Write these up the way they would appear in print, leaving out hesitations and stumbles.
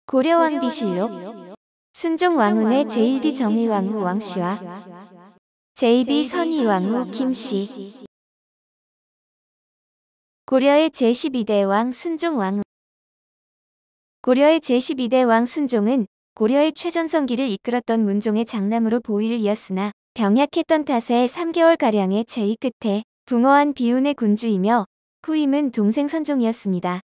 고려왕비실록 순종 왕후의 제1비 정의왕후 왕씨와 제2비 선의왕후 김씨. 고려의 제12대 왕 순종 왕후. 고려의 제12대 왕 순종은 고려의 최전성기를 이끌었던 문종의 장남으로 보위를 이었으나 병약했던 탓에 3개월가량의 재위 끝에 붕어한 비운의 군주이며 후임은 동생 선종이었습니다.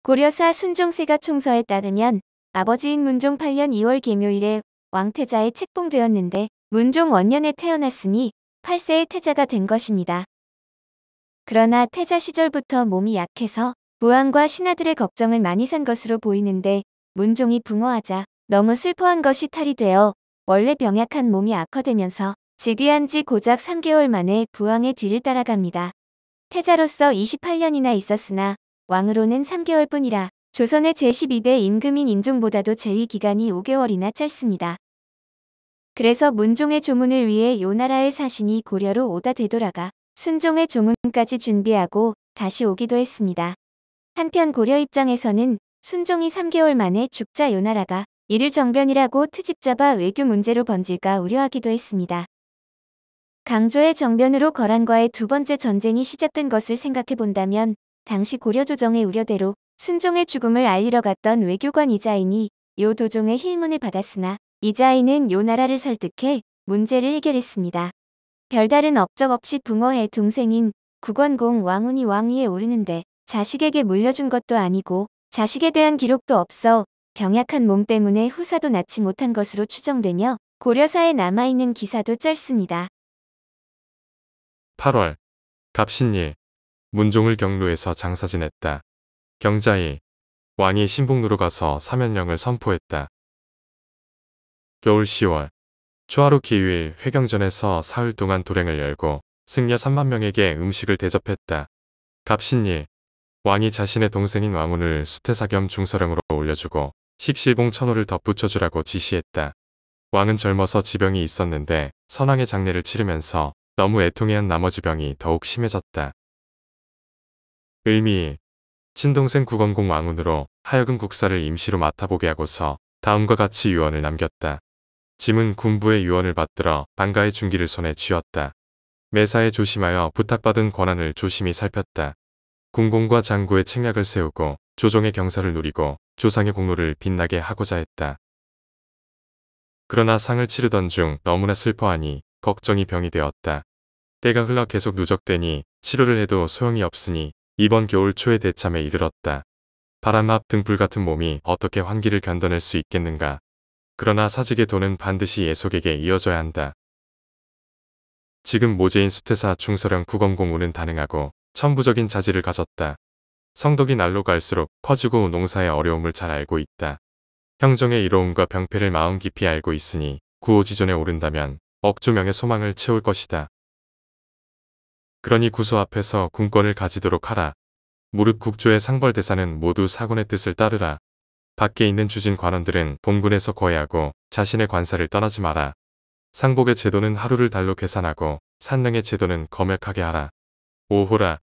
고려사 순종세가 총서에 따르면 아버지인 문종 8년 2월 계묘일에 왕태자에 책봉되었는데 문종 원년에 태어났으니 8세의 태자가 된 것입니다. 그러나 태자 시절부터 몸이 약해서 부왕과 신하들의 걱정을 많이 산 것으로 보이는데 문종이 붕어하자 너무 슬퍼한 것이 탈이 되어 원래 병약한 몸이 악화되면서 즉위한 지 고작 3개월 만에 부왕의 뒤를 따라갑니다. 태자로서 28년이나 있었으나 왕으로는 3개월뿐이라 조선의 제12대 임금인 인종보다도 재위 기간이 5개월이나 짧습니다. 그래서 문종의 조문을 위해 요나라의 사신이 고려로 오다 되돌아가 순종의 조문까지 준비하고 다시 오기도 했습니다. 한편 고려 입장에서는 순종이 3개월 만에 죽자 요나라가 이를 정변이라고 트집 잡아 외교 문제로 번질까 우려하기도 했습니다. 강조의 정변으로 거란과의 두 번째 전쟁이 시작된 것을 생각해 본다면 당시 고려 조정의 우려대로 순종의 죽음을 알리러 갔던 외교관 이자인이 요 도종의 힐문을 받았으나 이자인은 요나라를 설득해 문제를 해결했습니다. 별다른 업적 없이 붕어의 동생인 국원공 왕훈이 왕위에 오르는데 자식에게 물려준 것도 아니고 자식에 대한 기록도 없어 병약한 몸 때문에 후사도 낳지 못한 것으로 추정되며 고려사에 남아있는 기사도 짧습니다. 8월 갑신일 문종을 경로에서 장사 지냈다. 경자일 왕이 신복루로 가서 사면령을 선포했다. 겨울 10월 초하루 기휴일 회경전에서 사흘 동안 도랭을 열고 승려 3만 명에게 음식을 대접했다. 갑신일 왕이 자신의 동생인 왕훈을 수태사 겸 중서령으로 올려주고 식실봉 천호를 덧붙여주라고 지시했다. 왕은 젊어서 지병이 있었는데 선왕의 장례를 치르면서 너무 애통해한 나머지 병이 더욱 심해졌다. 을미일 친동생 국원공 왕훈으로 하여금 국사를 임시로 맡아보게 하고서 다음과 같이 유언을 남겼다. 짐은 군부의 유언을 받들어 반가의 중기를 손에 쥐었다. 매사에 조심하여 부탁받은 권한을 조심히 살폈다. 군공과 장구의 책략을 세우고 조정의 경사를 누리고 조상의 공로를 빛나게 하고자 했다. 그러나 상을 치르던 중 너무나 슬퍼하니 걱정이 병이 되었다. 때가 흘러 계속 누적되니 치료를 해도 소용이 없으니 이번 겨울 초에 대참에 이르렀다. 바람 앞 등불 같은 몸이 어떻게 환기를 견뎌낼 수 있겠는가. 그러나 사직의 도는 반드시 예속에게 이어져야 한다. 지금 모제인 수태사 중서령 국원공우는 다능하고 천부적인 자질을 가졌다. 성덕이 날로 갈수록 커지고 농사의 어려움을 잘 알고 있다. 형정의 이로움과 병폐를 마음 깊이 알고 있으니 구호지존에 오른다면 억조명의 소망을 채울 것이다. 그러니 구소 앞에서 군권을 가지도록 하라. 무릇 국조의 상벌대사는 모두 사군의 뜻을 따르라. 밖에 있는 주진 관원들은 본군에서 거해하고 자신의 관사를 떠나지 마라. 상복의 제도는 하루를 달로 계산하고 산령의 제도는 검역하게 하라. 오호라.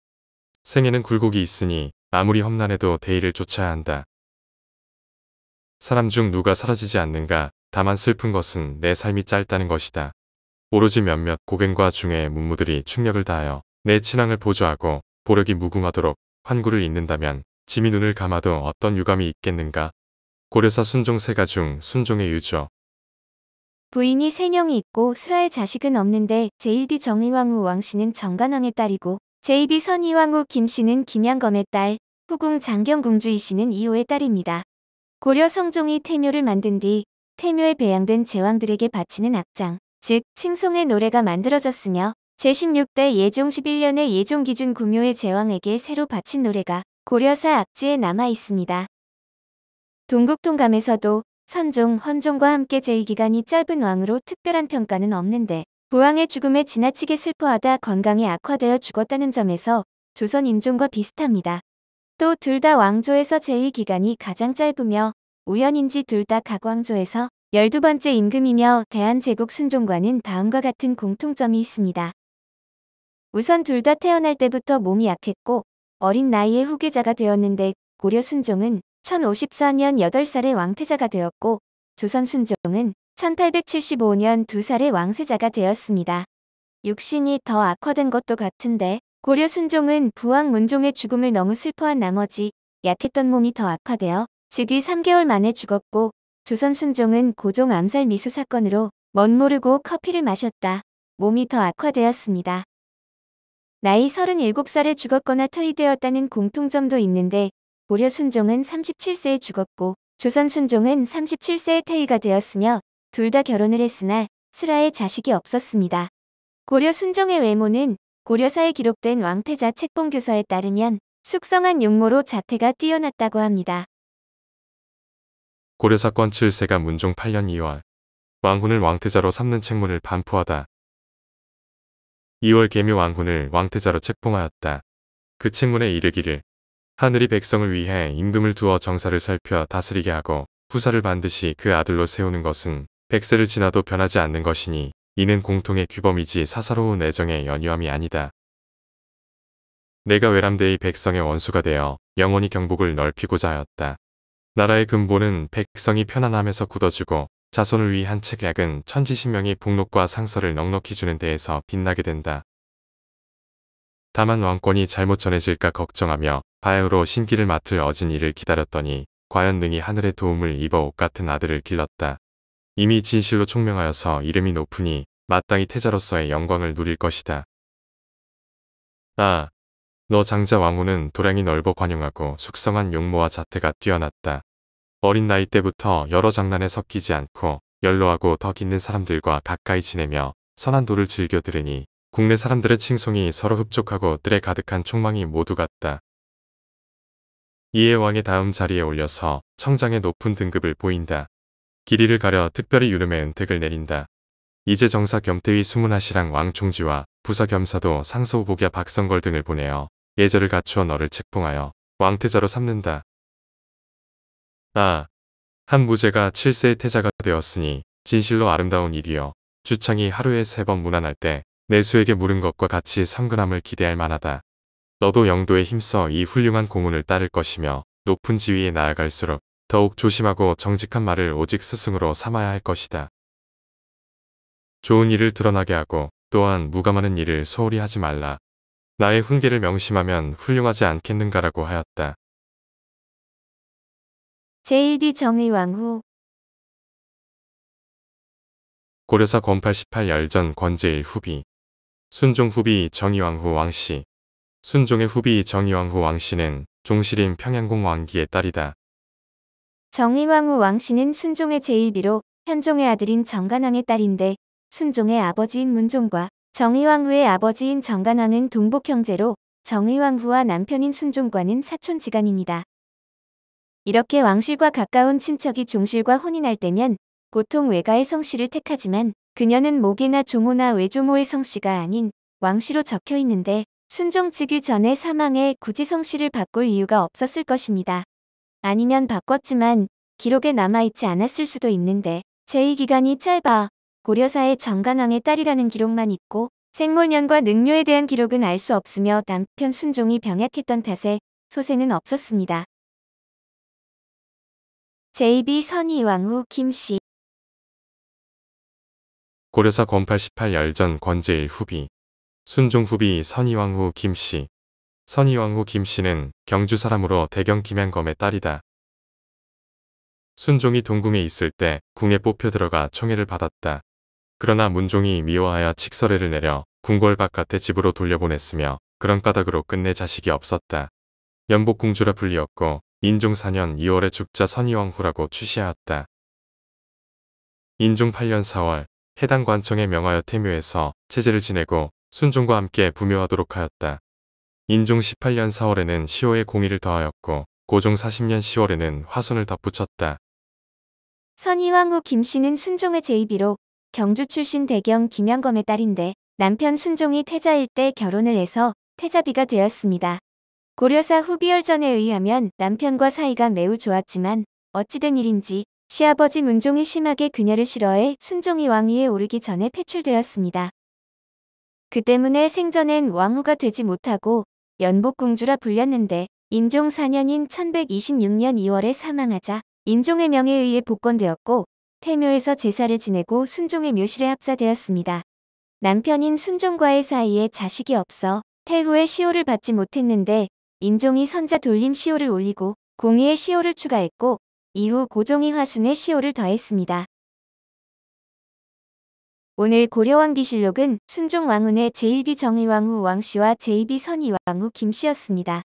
생에는 굴곡이 있으니 아무리 험난해도 대의를 좇아야 한다. 사람 중 누가 사라지지 않는가. 다만 슬픈 것은 내 삶이 짧다는 것이다. 오로지 몇몇 고갱과 중의 문무들이 충력을 다하여 내 친왕을 보조하고 보력이 무궁하도록 환구를 잇는다면 짐이 눈을 감아도 어떤 유감이 있겠는가. 고려사 순종 세가 중 순종의 유조. 부인이 3명이 있고 슬아의 자식은 없는데 제1비 정의왕후 왕씨는 정간왕의 딸이고 제2비 선의왕후 김씨는 김양검의 딸, 후궁 장경궁주이씨는 이호의 딸입니다. 고려 성종이 태묘를 만든 뒤 태묘에 배양된 제왕들에게 바치는 악장, 즉 칭송의 노래가 만들어졌으며 제16대 예종 11년에 예종기준 구묘의 제왕에게 새로 바친 노래가 고려사 악지에 남아 있습니다. 동국통감에서도 선종, 헌종과 함께 재위기간이 짧은 왕으로 특별한 평가는 없는데 부왕의 죽음에 지나치게 슬퍼하다 건강이 악화되어 죽었다는 점에서 조선 인종과 비슷합니다. 또 둘 다 왕조에서 재위기간이 가장 짧으며 우연인지 둘 다 각왕조에서 12번째 임금이며 대한제국 순종과는 다음과 같은 공통점이 있습니다. 우선 둘 다 태어날 때부터 몸이 약했고 어린 나이에 후계자가 되었는데 고려 순종은 1054년 8살의 왕태자가 되었고 조선 순종은 1875년 2살의 왕세자가 되었습니다. 육신이 더 악화된 것도 같은데 고려 순종은 부왕 문종의 죽음을 너무 슬퍼한 나머지 약했던 몸이 더 악화되어 즉위 3개월 만에 죽었고 조선 순종은 고종 암살 미수 사건으로 멋모르고 커피를 마셨다. 몸이 더 악화되었습니다. 나이 37살에 죽었거나 퇴위되었다는 공통점도 있는데 고려 순종은 37세에 죽었고 조선 순종은 37세에 퇴위가 되었으며 둘 다 결혼을 했으나 슬하에 자식이 없었습니다. 고려 순종의 외모는 고려사에 기록된 왕태자 책봉교서에 따르면 숙성한 용모로 자태가 뛰어났다고 합니다. 고려사건 7세가 문종 8년 2월 왕훈을 왕태자로 삼는 책문을 반포하다. 2월 계묘 왕훈을 왕태자로 책봉하였다. 그 책문에 이르기를 하늘이 백성을 위해 임금을 두어 정사를 살펴 다스리게 하고 후사를 반드시 그 아들로 세우는 것은 백세를 지나도 변하지 않는 것이니 이는 공통의 규범이지 사사로운 애정의 연유함이 아니다. 내가 외람되이 백성의 원수가 되어 영원히 경복을 넓히고자 하였다. 나라의 근본은 백성이 편안함에서 굳어지고 자손을 위한 책약은 천지신명이 복록과 상서를 넉넉히 주는 데에서 빛나게 된다. 다만 왕권이 잘못 전해질까 걱정하며 바야흐로 신기를 맡을 어진 이를 기다렸더니 과연 능히 하늘의 도움을 입어 옷같은 아들을 길렀다. 이미 진실로 총명하여서 이름이 높으니 마땅히 태자로서의 영광을 누릴 것이다. 아, 너 장자 왕후는 도량이 넓어 관용하고 숙성한 용모와 자태가 뛰어났다. 어린 나이 때부터 여러 장난에 섞이지 않고 연로하고 덕 있는 사람들과 가까이 지내며 선한 도를 즐겨 들으니 국내 사람들의 칭송이 서로 흡족하고 뜰에 가득한 촉망이 모두 같다. 이에 왕의 다음 자리에 올려서 청장의 높은 등급을 보인다. 길이를 가려 특별히 유름의 은택을 내린다. 이제 정사 겸태위 수문하시랑 왕총지와 부사 겸사도 상서후복야 박성걸 등을 보내어 예절을 갖추어 너를 책봉하여 왕태자로 삼는다. 아, 한 무제가 7세의 태자가 되었으니 진실로 아름다운 일이여 주창이 하루에 3번 문안할 때 내수에게 물은 것과 같이 성근함을 기대할 만하다. 너도 영도에 힘써 이 훌륭한 공운을 따를 것이며 높은 지위에 나아갈수록 더욱 조심하고 정직한 말을 오직 스승으로 삼아야 할 것이다. 좋은 일을 드러나게 하고 또한 무감하는 일을 소홀히 하지 말라. 나의 훈계를 명심하면 훌륭하지 않겠는가라고 하였다. 제1비 정의왕후 고려사 권 88 열전 권제1 후비 순종 후비 정의왕후 왕씨 순종의 후비 정의왕후 왕씨는 종실임 평양공 왕기의 딸이다. 정의왕후 왕씨는 순종의 제1비로 현종의 아들인 정간왕의 딸인데 순종의 아버지인 문종과 정의왕후의 아버지인 정간왕은 동복 형제로 정의왕후와 남편인 순종과는 사촌지간입니다. 이렇게 왕실과 가까운 친척이 종실과 혼인할 때면 보통 외가의 성씨를 택하지만 그녀는 모계나 조모나 외조모의 성씨가 아닌 왕씨로 적혀 있는데 순종 즉위 전에 사망해 굳이 성씨를 바꿀 이유가 없었을 것입니다. 아니면 바꿨지만 기록에 남아있지 않았을 수도 있는데 제2기간이 짧아 고려사의 정간왕의 딸이라는 기록만 있고 생물년과 능묘에 대한 기록은 알 수 없으며 남편 순종이 병약했던 탓에 소생은 없었습니다. 제2비 선의왕후 김씨 고려사 권 88 열전 권제1 후비 순종 후비 선의왕후 김씨 선의왕후 김씨는 경주 사람으로 대경 김양검의 딸이다. 순종이 동궁에 있을 때 궁에 뽑혀 들어가 총애를 받았다. 그러나 문종이 미워하여 칙서례를 내려 궁궐 바깥에 집으로 돌려보냈으며 그런 까닭으로 끝내 자식이 없었다. 연복공주라 불리었고 인종 4년 2월에 죽자 선의왕후라고 추시하였다. 인종 8년 4월 해당 관청에 명하여 태묘해서 체제를 지내고 순종과 함께 부묘하도록 하였다. 인종 18년 4월에는 시호의 공의를 더하였고 고종 40년 10월에는 화손을 덧붙였다. 선의왕후 김씨는 순종의 제2비로 경주 출신 대경 김양검의 딸인데 남편 순종이 태자일 때 결혼을 해서 태자비가 되었습니다. 고려사 후비열전에 의하면 남편과 사이가 매우 좋았지만 어찌된 일인지 시아버지 문종이 심하게 그녀를 싫어해 순종이 왕위에 오르기 전에 폐출되었습니다. 그 때문에 생전엔 왕후가 되지 못하고 연복공주라 불렸는데 인종 4년인 1126년 2월에 사망하자 인종의 명에 의해 복권되었고 태묘에서 제사를 지내고 순종의 묘실에 합사되었습니다. 남편인 순종과의 사이에 자식이 없어 태후의 시호를 받지 못했는데 인종이 선자 돌림 시호를 올리고 공의의 시호를 추가했고 이후 고종이 화순의 시호를 더했습니다. 오늘 고려왕비실록은 순종 왕후의 제1비 정의왕후 왕씨와 제2비 선의왕후 김씨였습니다.